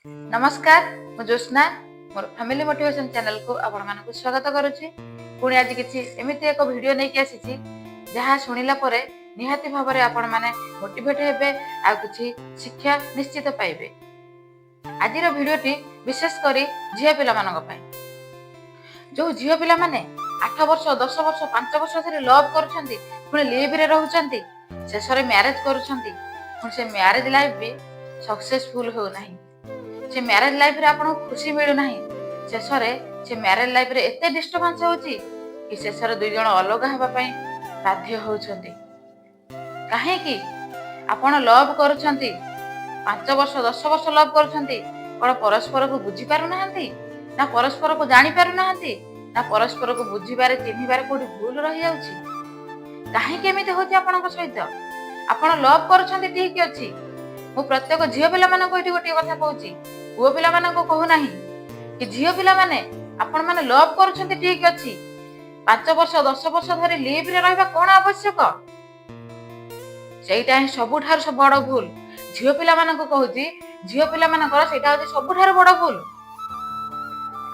नमस्कार मु ज्योत्ना मोर family motivation channel को आपण मानक स्वागत करुच्ची। पुणी आज किसी एमती एक वीडियो नहीं कि आसी जहाँ शुणिला परे निहाती भाव में आपण माने मोटिवेट हेबे आ किछि शिक्षा निश्चित पाइबे। आज वीडियोटी विशेषकर झील पिला मानक पई जो झील पिला माने 8 वर्ष 10 वर्ष 5 वर्ष धरि लव करूछंती पुणी लिव रे रहउछंती शेष रे मैरिज करूछंती पुणी से मैरिज लाइफ भी सक्सेसफुल हो नाही। से मैरिज लाइफ रे आपन खुशी मिलु नाही। शेष रे से मैरिज लाइफ रे एते डिस्टर्बेंस होउची कि शेष रे दुई जण अलग हेबा पई बाध्य होउछंती। काहे कि आपन लव करूछंती 5 वर्ष 10 वर्ष लव करूछंती कोन परस्पर को बुझी पारु नाहंती ना परस्पर को जानि पारु नाहंती ना परस्पर को बुझीबारे चिन्हिबारे कोठी भूल रहि जाउची। काहे कि एमिते होची आपनक सहित आपन लव करूछंती ठीक अछि। मु प्रत्येक झील पिला मानक एठी गोटे कथा कहूची पुओ पिला मानक कहू नाही कि झील पिला माने आपण माने लव करूछंती ठीक अछि 5 वर्ष 10 वर्ष धरि लिव रे रहबा कोन आवश्यक सेटा ही सबुठार सब बड़ भूल। झील पिला मानक कहूची झील पिला मानकर सेटा होची सबुठार बड़ भूल।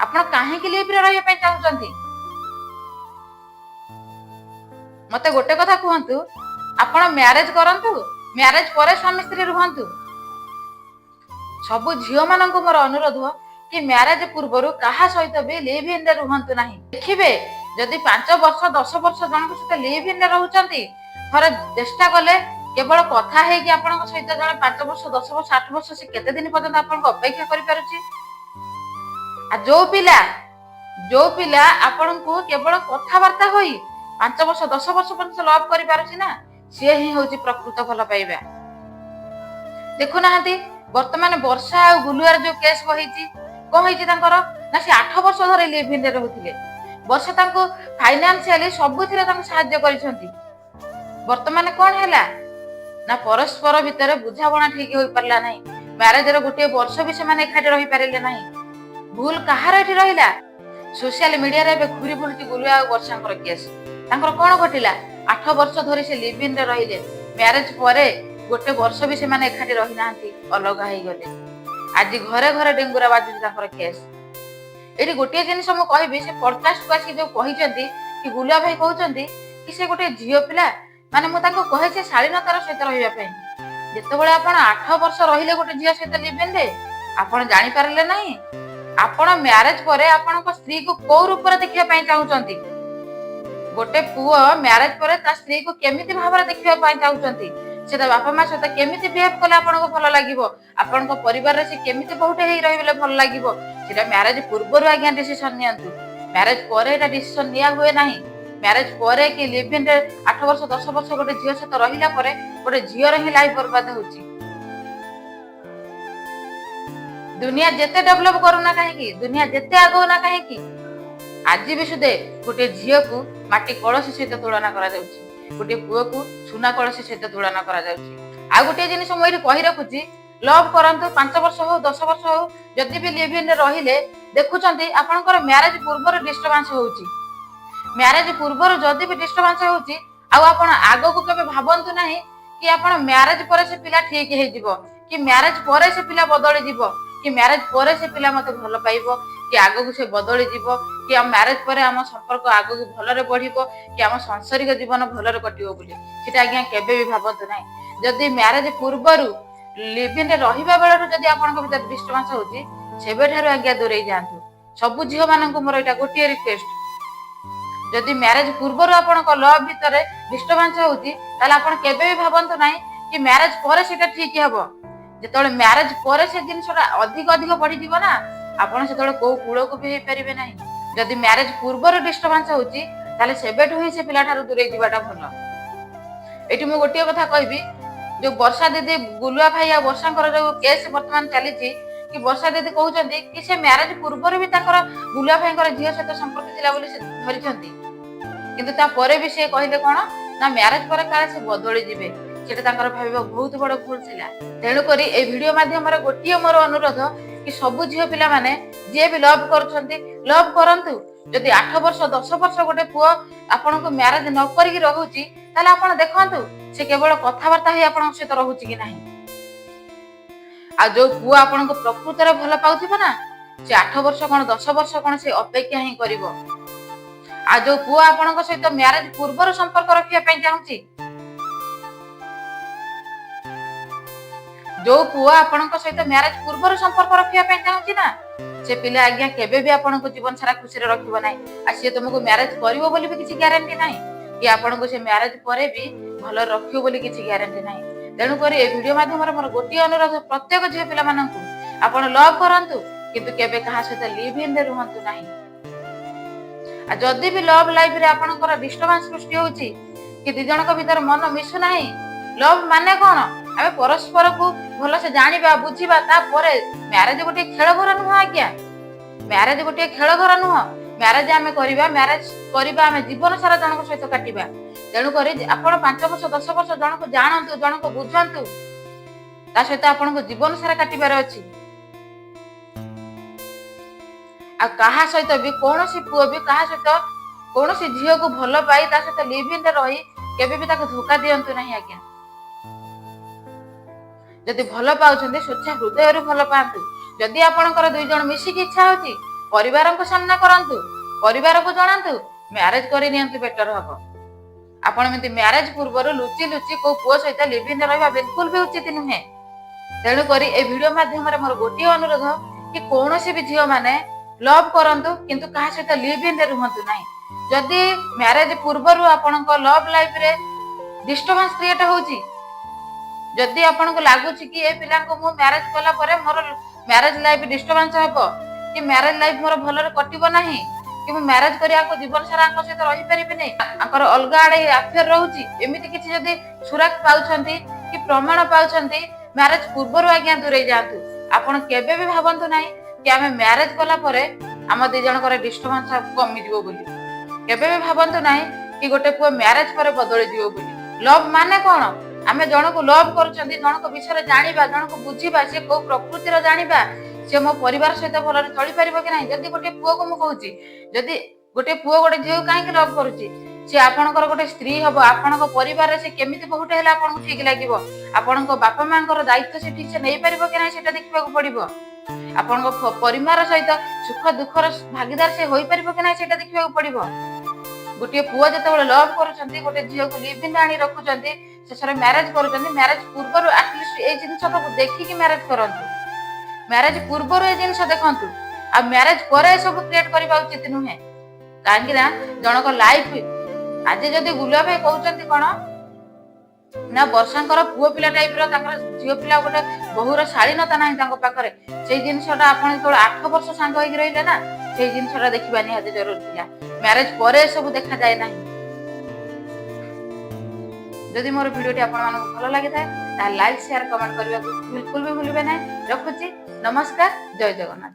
आपण काहे कि लिव रे रहबा पई चाहुचंती मते गोटे कथा कहंतु आपण मैरिज करंतु मैरिज पर स्वामी स्त्री रुहंतु। सबु झील मानक मोर अनुरोध कि मैरिज पूर्व कहा सहित भी लिव इन रे रुहंतु नाही। देखिबे जदि 5 वर्ष 10 वर्ष जन सहित लिव इन रे रहउचंती थरे चेष्टा कले केवल कथा हे कि आपन सहित जने 5 वर्ष 10 वर्ष 8 वर्ष से केते दिन पर्यंत आपन अपेक्षा करि पारुची। आ जो पिला आपन को केवल कथा वार्ता होई 5 वर्ष 10 वर्ष पर्यंत लव करि पारुची ना से ही होची प्रकृत भल पाइबा। देखु नाहंती वर्तमान वर्षा आ गुलुआर जो केस बहिची कोन हेची तांकर ना से 8 वर्ष धरि लिव इन रे रहउथिले। वर्षा तांको फाइनेंशियली सबुथिरे तांको सहाय्य करिसंती। वर्तमान कोन हैला ना परस्पर भितर बुझाबणा ठीक होई परला नाही। मैरिज रे गोटे वर्ष भी से माने एखाटे रहि पारिले नाही। भूल कहार एठी रहिला सोशल मीडिया रे बे घुरी बुलती गुलुआ आ वर्षांकर केस तांकर कोन घटिला 8 वर्ष धरि से लिव इन रे रहिले मैरिज परे गोटे वर्ष भी से माने एखाटे रहि नांती अलग हेई गले। आज घरे घरे डेंगुरा बाजू तांकर केस एठी गोटे जिनिस हम कहबी से पॉडकास्ट को आसी जो कहिचंती कि गुलुआ भाई कहउचंती कि से गोटे झियो पिला माने मु तांको कहे से शालीनतार सहित रहिबा पई जेतेबेले आपण 8 वर्ष रहिले गोटे झियो सहित लिव इन रे आपण जानि पारले नाही आपण मैरिज परे आपण को स्त्री को को रूप रे देखिबा पई चाहुचंती। गोटे पुओ मैरिज परे ता स्त्री को केमिति भाबरे देखिबा पई चाहुचंती सेटा बापा मा सहित केमिति बिहेव कले आपण को भल लागिवो आपण को परिवार रे से केमिति बहुटे हेई रहिबले भल लागिवो सेटा मैरिज पूर्व आज्ञा डिसीजन नियंतु। मैरिज परे एटा डिसीजन निया हुए नाही। मैरिज परे कि लिव इन रे 8 वर्ष 10 वर्ष गोटे झियो सहित रहिला परे गोटे झियो रे ही लाइफ बर्बाद होची। दुनिया जेते डेवलप करूना काहे कि दुनिया जेते आगो ना काहे कि आज भी सुदे गोटे झियो को माटी कलसी सहित तुलना करा जाउची गोटे पुओ को सुना कलसी सहित तुलना करा जाउची। आ गोटे जिनिस हम एठी कहि रखुची लव करंतु 5 वर्ष हो 10 वर्ष हो जदि भी लिव इन रे रहिले देखुचंती आपनकर मैरिज पूर्व डिस्टर्बेंस होउची। मैरिज पूर्व जदि भी डिस्टर्बेंस होउची आ आपण आगो को केबे भाबंतु नाही कि आपण मैरिज परे से पिला ठीक हे जिवो कि मैरिज परे से पिला बदली जिवो कि मैरिज परे से पिला मते भल पाइबो कि आगो को से बदली जिवो कि हम मैरिज परे हम संपर्क आगो को भल रे बढ़िबो कि हम सांसारिक जीवन भल रे कटिबो बोली सेटा आज्ञा केबे भी भाबंतु नाही। जदि मैरिज पूर्वरु लिव इन रे रहिबा बेलरु जदि आपन को भीतर डिस्टर्बेंस होउची सेबे ठारो आज्ञा दूरै जांतु। सबु झियो मानन को मोर एटा गोटिए रिक्वेस्ट जदि मैरिज पूर्वरु आपन को लव भीतर डिस्टर्बेंस होउची ताले आपन केबे भी भाबंतु नाही कि मैरिज परे सेटा ठीक हेबो। जेतोले मैरिज परे से जिनसटा अधिक अधिक बढ़ी जीवो ना आपण सेतोले को कूलो को भी हे परिबे नाही। जदि मैरिज पूर्वर डिस्टर्बेंस होउची ताले सेबेठु ही से पिला ठारो दूरै जीवाटा भलो। एठी मु गोटिए कथा कहबी जो वर्षा दीदी गुलुआ भाई आ वर्षांकर जो केस वर्तमान चलीची कि वर्षा दीदी कहउचंती कि से मैरिज पूर्वर भी ताकर गुलुआ भाईंकर झियो सहित संपर्क थिला बोली से धरिचंती किंतु ता परे भी से कहिले कोन ना मैरिज परे काले से बदली जिवे सेटा तांकर भाबिबा बहुत बड़ भूल थिला। तेणु करी ए वीडियो माध्यम रे गोटिए मोर अनुरोध कि सबु झियो पिला माने जे भी लव करछंती लव करंतु। जदि 8 वर्ष 10 वर्ष गोटे पुओ आपन को मैरिज न करी रहउची ताले आपन देखंतु से केवल कथा वार्ता हे आपन सहित रहउची कि नाही। ଆଉ ଯୋଉ ପୁଅ ଆପଣଙ୍କୁ ପ୍ରକୃତରେ ଭଲ ପାଉଥିବ ନା ସେ 8 ବର୍ଷ କଣ 10 ବର୍ଷ କଣ ସେ ଅପେକ୍ଷା ହିଁ କରିବ। ଆଉ ଯୋଉ ପୁଅ ଆପଣଙ୍କ ସହିତ ମ୍ୟାରେଜ ପୂର୍ବରୁ ସମ୍ପର୍କ ରଖିବା ପାଇଁ ଚାହୁଁଛି, ଯୋଉ ପୁଅ ଆପଣଙ୍କ ସହିତ ମ୍ୟାରେଜ ପୂର୍ବରୁ ସମ୍ପର୍କ ରଖିବା ପାଇଁ ଚାହୁଁଛି ନା ସେ ପିଲା ଆଜ୍ଞା କେବେ ବି ଆପଣଙ୍କୁ ଜୀବନ ସାରା ଖୁସିରେ ରଖିବ ନାହିଁ। ଆଉ ସିଏ ତୁମକୁ ମ୍ୟାରେଜ କରିବ ବୋଲି ବି କିଛି ଗ୍ୟାରେଣ୍ଟି ନାହିଁ, କି ଆପଣଙ୍କୁ ସେ ମ୍ୟାରେଜ ପରେ ବି ଭଲ ରଖିବ ବୋଲି କିଛି ଗ୍ୟାରେଣ୍ଟି ନାହିଁ। ତେଣୁକରି ଏ ଭିଡିଓ ମାଧ୍ୟମରେ ମୋର ଗୋଟିଏ ଅନୁରୋଧ, ପ୍ରତ୍ୟେକ ଝିଅ ପିଲାମାନଙ୍କୁ ଆପଣ ଲଭ୍ କରନ୍ତୁ କିନ୍ତୁ କେବେ କାହା ସହିତ ଲିଭ୍ ଇନ୍ ରେ ରୁହନ୍ତୁ ନାହିଁ। ଆଉ ଯଦି ବି ଲଭ୍ ଲାଇଫରେ ଆପଣଙ୍କର ଡିଷ୍ଟର୍ବାନ୍ସ ସୃଷ୍ଟି ହଉଛି କି ଦି ଜଣଙ୍କ ଭିତରେ ମନ ମିଶୁନାହିଁ, ଲଭ୍ ମାନେ କଣ? ଆମେ ପରସ୍ପରକୁ ଭଲସେ ଜାଣିବା ବୁଝିବା, ତାପରେ ମ୍ୟାରେଜ ଗୋଟିଏ ଖେଳ ଘର ନୁହଁ ଆଜ୍ଞା। ମ୍ୟାରେଜ ଗୋଟିଏ ଖେଳ ଘର ନୁହଁ। ମ୍ୟାରେଜ ଆମେ କରିବା, ଆମେ ଜୀବନ ସାରା ଜଣଙ୍କ ସହିତ କାଟିବା। ତେଣୁକରି ଆପଣ 5 ବର୍ଷ 10 ବର୍ଷ ଜଣକୁ ଜାଣନ୍ତୁ, ଜଣକୁ ବୁଝନ୍ତୁ, ତା ସହିତ ଆପଣଙ୍କୁ ଜୀବନ ସାରା କାଟିବାର ଅଛି। ଆଉ କାହା ସହିତ ବି କୌଣସି ପୁଅ ବି କାହା ସହିତ କୌଣସି ଝିଅକୁ ଭଲ ପାଇ ତା ସହିତ ଲିଭ୍ ଇନ୍ ରେ ରହି କେବେ ବି ତାକୁ ଧୋକା ଦିଅନ୍ତୁ ନାହିଁ ଆଜ୍ଞା। ଯଦି ଭଲ ପାଉଛନ୍ତି ସ୍ୱଚ୍ଛା ହୃଦୟରୁ ଭଲ ପାଆନ୍ତୁ। ଯଦି ଆପଣଙ୍କର 2 ଜଣ ମିଶିକି ଇଚ୍ଛା ହଉଛି, ପରିବାରଙ୍କୁ ସାମ୍ନା କରନ୍ତୁ, ପରିବାରକୁ ଜଣାନ୍ତୁ, ମ୍ୟାରେଜ କରି ନିଅନ୍ତୁ, ବେଟର ହବ। ଆପଣ ଏମିତି ମ୍ୟାରେଜ ପୂର୍ବରୁ ଲୁଚି ଲୁଚି କୋଉ ପୁଅ ସହିତ ଲିଭ୍ ଇନ୍ ରେ ରହିବା ବିଲକୁଲ ବି ଉଚିତ ନୁହେଁ। ତେଣୁକରି ଏ ଭିଡିଓ ମାଧ୍ୟମରେ ମୋର ଗୋଟିଏ ଅନୁରୋଧ କି କୌଣସି ବି ଝିଅ ମାନେ ଲଭ୍ କରନ୍ତୁ କିନ୍ତୁ କାହା ସହିତ ଲିଭ୍ ଇନ୍ ରେ ରୁହନ୍ତୁ ନାହିଁ। ଯଦି ମ୍ୟାରେଜ ପୂର୍ବରୁ ଆପଣଙ୍କ ଲଭ୍ ଲାଇଫରେ ଡିଷ୍ଟର୍ବାନ୍ସ କ୍ରିଏଟ ହଉଛି, ଯଦି ଆପଣଙ୍କୁ ଲାଗୁଛି କି ଏ ପିଲାଙ୍କୁ ମୁଁ ମ୍ୟାରେଜ କଲା ପରେ ମୋର ମ୍ୟାରେଜ ଲାଇଫ ଡିଷ୍ଟର୍ବାନ୍ସ ହବ, କି ମ୍ୟାରେଜ ଲାଇଫ ମୋର ଭଲରେ କଟିବ ନାହିଁ, କି ମୁଁ ମ୍ୟାରେଜ କରିବାକୁ ଜୀବନ ସାରା ଆଙ୍କ ସହିତ ରହିପାରିବିନି, ଆଙ୍କର ଅଲଗା ଆଡେ ଆଫେୟାର ରହୁଛି, ଏମିତି କିଛି ଯଦି ସୁରାକ ପାଉଛନ୍ତି କି ପ୍ରମାଣ ପାଉଛନ୍ତି, ମ୍ୟାରେଜ ପୂର୍ବରୁ ଆଜ୍ଞା ଦୂରେଇ ଯାଆନ୍ତୁ। ଆପଣ କେବେ ବି ଭାବନ୍ତୁ ନାହିଁ କି ଆମେ ମ୍ୟାରେଜ କଲା ପରେ ଆମ 2 ଜଣଙ୍କର ଡିଷ୍ଟର୍ବାନ୍ସ କମିଯିବ ବୋଲି। କେବେ ବି ଭାବନ୍ତୁ ନାହିଁ କି ଗୋଟେ ପୁଅ ମ୍ୟାରେଜ ପରେ ବଦଳି ଯିବ ବୋଲି। ଲଭ୍ ମାନେ କଣ? ଆମେ ଜଣକୁ ଲଭ୍ କରୁଛନ୍ତି, ଜଣଙ୍କ ବିଷୟରେ ଜାଣିବା, ଜଣକୁ ବୁଝିବା, ସେ କୋଉ ପ୍ରକୃତିର ଜାଣିବା, ସେ ମୋ ପରିବାର ସହିତ ଭଲରେ ଚଳିପାରିବ କି ନାହିଁ। ଯଦି ଗୋଟେ ପୁଅକୁ ମୁଁ କହୁଛି, ଯଦି ଗୋଟେ ପୁଅ ଗୋଟେ ଝିଅକୁ କାହିଁକି ଲଭ୍ କରୁଛି, ସେ ଆପଣଙ୍କର ଗୋଟେ ସ୍ତ୍ରୀ ହବ, ଆପଣଙ୍କ ପରିବାରରେ ସେ କେମିତି ବହୁଟେ ହେଲେ ଆପଣଙ୍କୁ ଠିକ ଲାଗିବ, ଆପଣଙ୍କ ବାପା ମାଙ୍କର ଦାୟିତ୍ୱ ସେ ଠିକ ସେ ନେଇପାରିବ କି ନାହିଁ ସେଟା ଦେଖିବାକୁ ପଡିବ, ଆପଣଙ୍କ ପରିବାର ସହିତ ସୁଖ ଦୁଃଖର ଭାଗିଦାର ସେ ହୋଇପାରିବ କି ନାହିଁ ସେଟା ଦେଖିବାକୁ ପଡିବ। ଗୋଟିଏ ପୁଅ ଯେତେବେଳେ ଲଭ୍ କରୁଛନ୍ତି, ଗୋଟେ ଝିଅକୁ ଲିଭ୍ ଇନ୍ ଆଣି ରଖୁଛନ୍ତି, ଶେଷରେ ମ୍ୟାରେଜ କରୁଛନ୍ତି, ମ୍ୟାରେଜ ପୂର୍ବରୁ ଆଟଲିଷ୍ଟ ଏଇ ଜିନିଷକୁ ଦେଖିକି ମ୍ୟାରେଜ କରନ୍ତୁ। ମ୍ୟାରେଜ ପୂର୍ବରୁ ଏ ଜିନିଷ ଦେଖନ୍ତୁ, ଆଉ ମ୍ୟାରେଜ ପରେ ଏସବୁ କ୍ରିଏଟ କରିବା ଉଚିତ ନୁହେଁ। କାହିଁକି ନା ଜଣଙ୍କ ଲାଇଫ ଆଜି ଯଦି ଗୁଲୁଆ ଭାଇ କହୁଛନ୍ତି କଣ ନା ବର୍ଷାଙ୍କର ପୁଅ ପିଲା ଟାଇପର, ତାଙ୍କର ଝିଅ ପିଲା ଗୋଟେ ବହୁର ଶାଳୀନତା ନାହିଁ ତାଙ୍କ ପାଖରେ, ସେଇ ଜିନିଷଟା ଆପଣ ଯେତେବେଳେ 8 ବର୍ଷ ସାଙ୍ଗ ହେଇକି ରହିଲେ ନା, ସେଇ ଜିନିଷଟା ଦେଖିବା ନିହାତି ଜରୁରୀ ଥିଲା। ମ୍ୟାରେଜ ପରେ ଏସବୁ ଦେଖାଯାଏ ନାହିଁ। ଯଦି ମୋର ଭିଡିଓଟି ଆପଣମାନଙ୍କୁ ଭଲ ଲାଗିଥାଏ ତାହେଲେ ଲାଇକ୍ ସେୟାର କମେଣ୍ଟ କରିବାକୁ ବିଲକୁଲ ବି ଭୁଲିବେ ନାହିଁ। ରଖୁଛି, ନମସ୍କାର, ଜୟ ଜଗନ୍ନାଥ।